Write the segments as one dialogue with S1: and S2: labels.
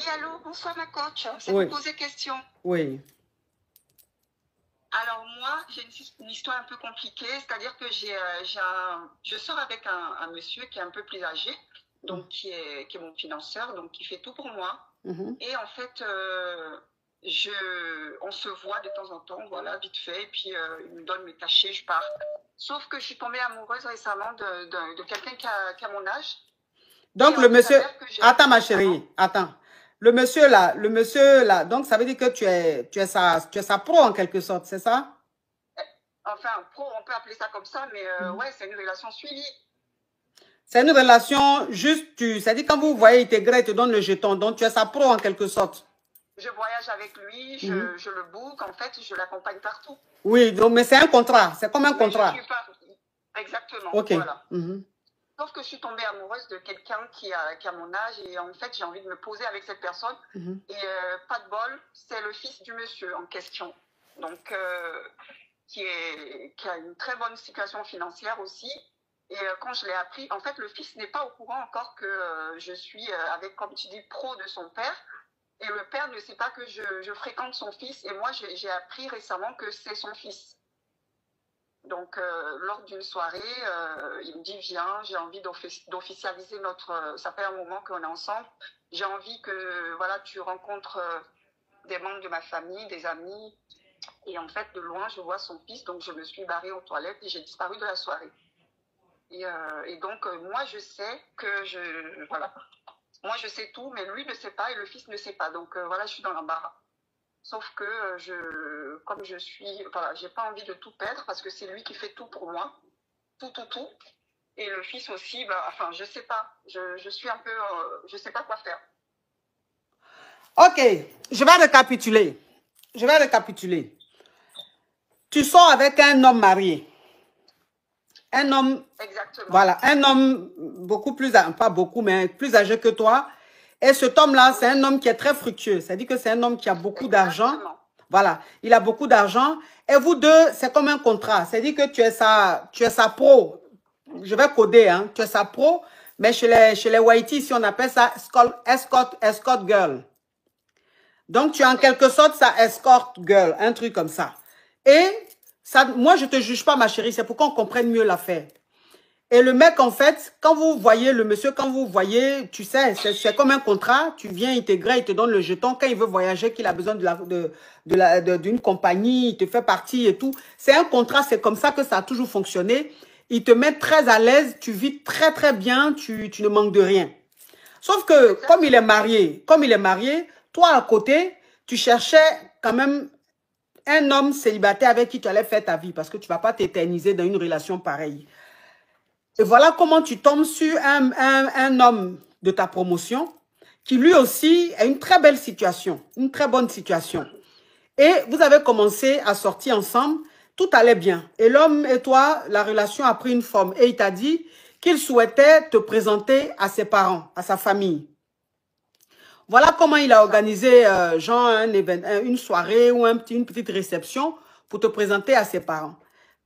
S1: Oui, allô, bonsoir ma coach. C'est
S2: Oui,
S1: pour poser question.
S2: oui.
S1: Alors moi, j'ai une histoire un peu compliquée, c'est-à-dire que je sors avec un monsieur qui est un peu plus âgé, donc qui est mon financeur, donc qui fait tout pour moi.
S2: Mhm.
S1: Et en fait, on se voit de temps en temps, voilà, vite fait, et puis il me donne mes cachets, je pars. Sauf que je suis tombée amoureuse récemment de quelqu'un qui a mon âge.
S2: Donc,
S1: Et
S2: le
S1: il
S2: monsieur...
S1: s'avère que j'ai...
S2: Attends, ma
S1: Pardon?
S2: chérie, attends. Le monsieur là, donc ça veut dire que tu es sa pro en quelque sorte, c'est ça?
S1: Enfin, pro, on peut appeler ça comme ça, mais ouais, c'est une relation suivie.
S2: C'est une relation juste, c'est-à-dire quand vous voyez, il t'agresse, il te donne le jeton, donc tu es sa pro en quelque sorte.
S1: Je voyage avec lui,
S2: Mhm.
S1: je le book, en fait, je l'accompagne partout.
S2: Oui, donc, mais c'est un contrat, c'est comme un
S1: Mais je
S2: contrat.
S1: suis pas... Exactement,
S2: Ok.
S1: voilà.
S2: Mhm.
S1: Sauf que je suis tombée amoureuse de quelqu'un qui a mon âge et en fait, j'ai envie de me poser avec cette personne.
S2: Mhm.
S1: Et pas de bol, c'est le fils du monsieur en question. Donc, qui a une très bonne situation financière aussi. Et quand je l'ai appris, en fait, le fils n'est pas au courant encore que je suis avec, comme tu dis, pro de son père. Et le père ne sait pas que je fréquente son fils. Et moi, j'ai appris récemment que c'est son fils. Donc, lors d'une soirée, il me dit, viens, j'ai envie d'officialiser notre... ça fait un moment qu'on est ensemble. J'ai envie que voilà, tu rencontres des membres de ma famille, des amis. Et en fait, de loin, je vois son fils. Donc, je me suis barrée aux toilettes et j'ai disparu de la soirée. Et donc, moi, je sais que voilà. Moi, je sais tout, mais lui ne sait pas et le fils ne sait pas. Donc, voilà, je suis dans l'embarras. Sauf que comme je suis, voilà, j'ai pas envie de tout perdre parce que c'est lui qui fait tout pour moi. Tout. Et le fils aussi, bah, enfin, je sais pas. Je suis un peu, je sais pas quoi faire.
S2: Ok, je vais récapituler. Je vais récapituler. Tu sors avec un homme marié. Un homme,
S1: Exactement.
S2: voilà, un homme beaucoup plus, pas beaucoup, mais plus âgé que toi. Et cet homme-là, c'est un homme qui est très fructueux. C'est-à-dire que c'est un homme qui a beaucoup d'argent. Voilà, il a beaucoup d'argent. Et vous deux, c'est comme un contrat. C'est-à-dire que tu es sa pro. Je vais coder, hein. Tu es sa pro, mais chez les Whitey, ici, on appelle ça escort girl. Donc, tu es en quelque sorte sa escort girl, un truc comme ça. Et ça, moi, je ne te juge pas, ma chérie, c'est pour qu'on comprenne mieux l'affaire. Et le mec, en fait, quand vous voyez le monsieur, quand vous voyez, tu sais, c'est comme un contrat, tu viens intégrer, il te donne le jeton. Quand il veut voyager, qu'il a besoin d'une compagnie, il te fait partie et tout. C'est un contrat, c'est comme ça que ça a toujours fonctionné. Il te met très à l'aise, tu vis très très bien, tu ne manques de rien. Sauf que, comme il est marié, toi à côté, tu cherchais quand même un homme célibataire avec qui tu allais faire ta vie parce que tu ne vas pas t'éterniser dans une relation pareille. Et voilà comment tu tombes sur un homme de ta promotion qui lui aussi a une très belle situation, une très bonne situation. Et vous avez commencé à sortir ensemble, tout allait bien. Et l'homme et toi, la relation a pris une forme. Et il t'a dit qu'il souhaitait te présenter à ses parents, à sa famille. Voilà comment il a organisé genre une soirée ou une petite réception pour te présenter à ses parents.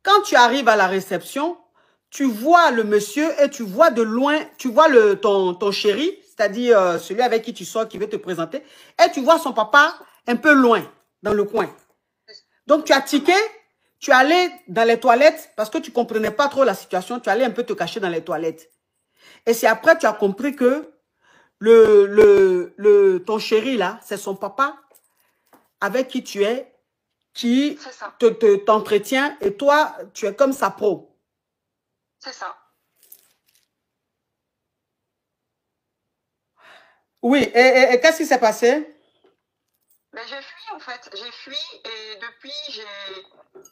S2: Quand tu arrives à la réception, tu vois le monsieur et tu vois de loin, tu vois ton chéri, c'est-à-dire celui avec qui tu sors, qui veut te présenter, et tu vois son papa un peu loin, dans le coin. Donc tu as tiqué, tu es allé dans les toilettes parce que tu ne comprenais pas trop la situation, tu allais un peu te cacher dans les toilettes. Et c'est après que tu as compris que ton chéri là, c'est son papa avec qui tu es, qui t'entretient et toi, tu es comme sa pro.
S1: C'est ça.
S2: Oui, et qu'est-ce qui s'est passé?
S1: Mais j'ai fui en fait, j'ai fui et depuis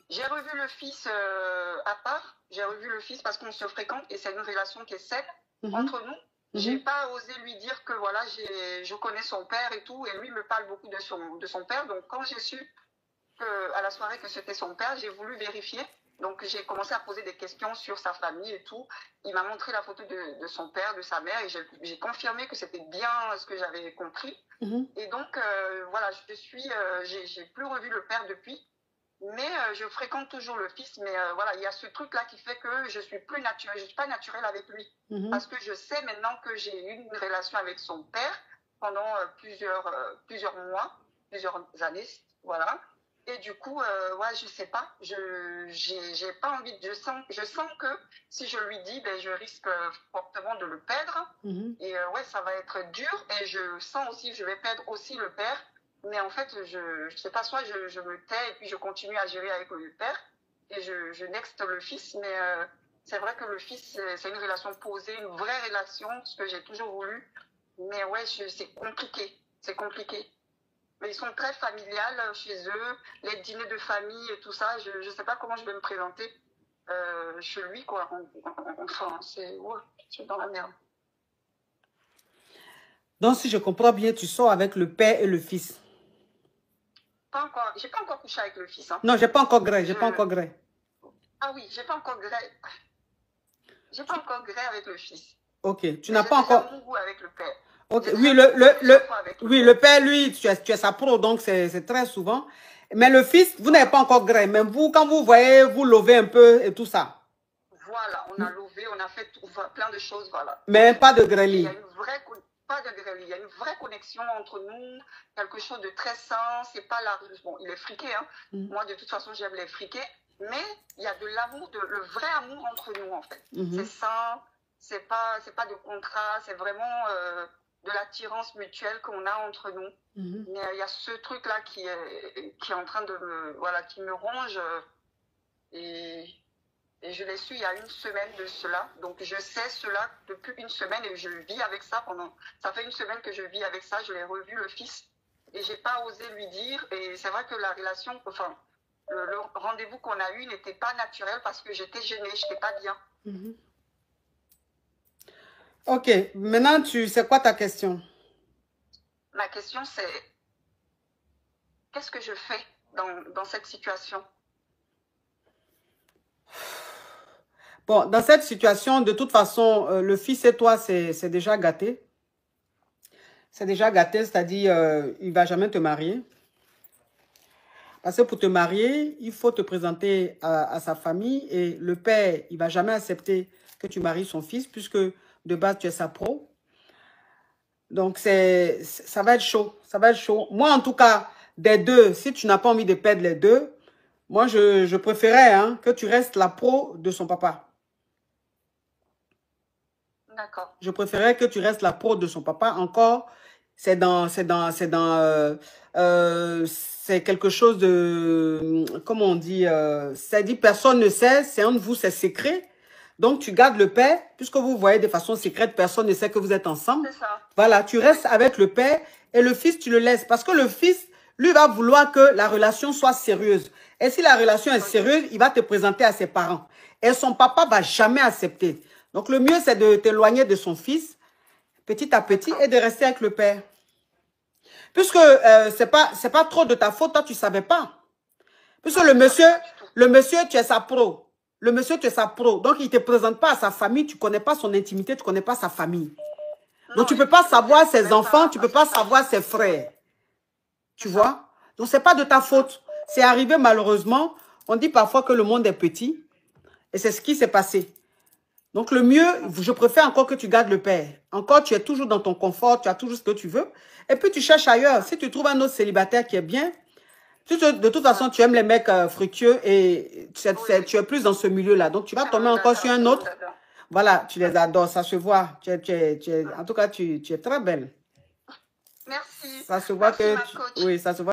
S1: j'ai revu le fils à part, j'ai revu le fils parce qu'on se fréquente et c'est une relation qui est saine entre nous. J'ai pas osé lui dire que voilà, je connais son père et tout et lui me parle beaucoup de son père. Donc quand j'ai su à la soirée que c'était son père, j'ai voulu vérifier. Donc j'ai commencé à poser des questions sur sa famille et tout. Il m'a montré la photo de son père, de sa mère et j'ai confirmé que c'était bien ce que j'avais compris. Et donc voilà, j'ai plus revu le père depuis, mais je fréquente toujours le fils. Mais voilà, il y a ce truc-là qui fait que je suis plus naturelle, je suis pas naturelle avec lui, parce que je sais maintenant que j'ai eu une relation avec son père pendant plusieurs mois, plusieurs années, voilà. Et du coup, ouais, je sais pas, j'ai pas envie, je sens que si je lui dis, ben, je risque fortement de le perdre. Et ouais, ça va être dur. Et je sens aussi que je vais perdre aussi le père. Mais en fait, je sais pas, soit je me tais et puis je continue à gérer avec le père et je nexte le fils. Mais c'est vrai que le fils, c'est une relation posée, une vraie relation, ce que j'ai toujours voulu. Mais ouais, c'est compliqué, c'est compliqué. Mais ils sont très familiales chez eux, les dîners de famille et tout ça. Je sais pas comment je vais me présenter chez lui, quoi. Enfin, ouais, je suis dans la merde.
S2: Donc, si je comprends bien, tu sors avec le père et le fils.
S1: Pas encore, j'ai pas encore couché avec le fils. Hein.
S2: Non, j'ai pas encore gré, j'ai pas encore gré.
S1: Ah oui, j'ai pas encore gré. J'ai pas encore gré avec le fils.
S2: Ok, tu n'as pas encore...
S1: avec le père.
S2: Ok, oui, le père, lui, tu es sa pro, donc c'est très souvent. Mais le fils, vous n'avez pas encore gré. Mais vous, quand vous voyez, vous lovez un peu et tout ça.
S1: Voilà, on a lové, on a fait plein de choses, voilà.
S2: Mais pas de grêlis.
S1: Il y a pas de grêlis, il y a une vraie connexion entre nous, quelque chose de très sain. C'est pas la... Bon, il est friqué, hein. Moi, de toute façon, j'aime les friqués. Mais il y a de l'amour, le vrai amour entre nous, en fait. C'est sain, c'est pas de contrat, c'est vraiment de l'attirance mutuelle qu'on a entre nous. Mais il y a ce truc-là qui est en train de me... Voilà, qui me ronge. Et je l'ai su il y a une semaine de cela. Donc, je sais cela depuis une semaine et je vis avec ça pendant... Ça fait une semaine que je vis avec ça. Je l'ai revu, le fils. Et j'ai pas osé lui dire. Et c'est vrai que la relation... Enfin, le rendez-vous qu'on a eu n'était pas naturel parce que j'étais gênée. Je n'étais pas bien.
S2: Ok. Maintenant, c'est quoi ta question?
S1: Ma question, c'est... Qu'est-ce que je fais dans cette situation?
S2: Bon, dans cette situation, de toute façon, le fils et toi, c'est déjà gâté. C'est déjà gâté, c'est-à-dire, il ne va jamais te marier. Parce que pour te marier, il faut te présenter à sa famille et le père, il ne va jamais accepter que tu maries son fils puisque de base, tu es sa pro. Donc, ça va être chaud. Ça va être chaud. Moi, en tout cas, des deux, si tu n'as pas envie de perdre les deux, moi, je préférais que tu restes la pro de son papa.
S1: D'accord.
S2: Je préférais que tu restes la pro de son papa. Encore, c'est quelque chose de, comment on dit, ça dit personne ne sait, c'est entre vous, c'est secret. Donc, tu gardes le père, puisque vous voyez de façon secrète, personne ne sait que vous êtes ensemble.
S1: C'est ça.
S2: Voilà, tu restes avec le père et le fils, tu le laisses. Parce que le fils, lui, va vouloir que la relation soit sérieuse. Et si la relation est sérieuse, il va te présenter à ses parents. Et son papa va jamais accepter. Donc, le mieux, c'est de t'éloigner de son fils, petit à petit, et de rester avec le père. Puisque c'est pas trop de ta faute, toi, tu ne savais pas. Puisque le monsieur, tu es sa pro. Le monsieur, tu es sa pro. Donc, il ne te présente pas à sa famille, tu ne connais pas son intimité, tu ne connais pas sa famille. Donc, tu ne peux pas savoir ses enfants, tu ne peux pas savoir ses frères. Tu vois? Donc, ce n'est pas de ta faute. C'est arrivé malheureusement. On dit parfois que le monde est petit. Et c'est ce qui s'est passé. Donc, le mieux, je préfère encore que tu gardes le père. Encore, tu es toujours dans ton confort, tu as toujours ce que tu veux. Et puis, tu cherches ailleurs. Si tu trouves un autre célibataire qui est bien, de toute façon, tu aimes les mecs fructueux et tu es plus dans ce milieu-là. Donc, tu vas tomber encore sur un autre. Voilà, tu les adores, ça se voit. En tout cas, tu es très belle.
S1: Merci.
S2: Ça se voit que... Oui, ça se voit.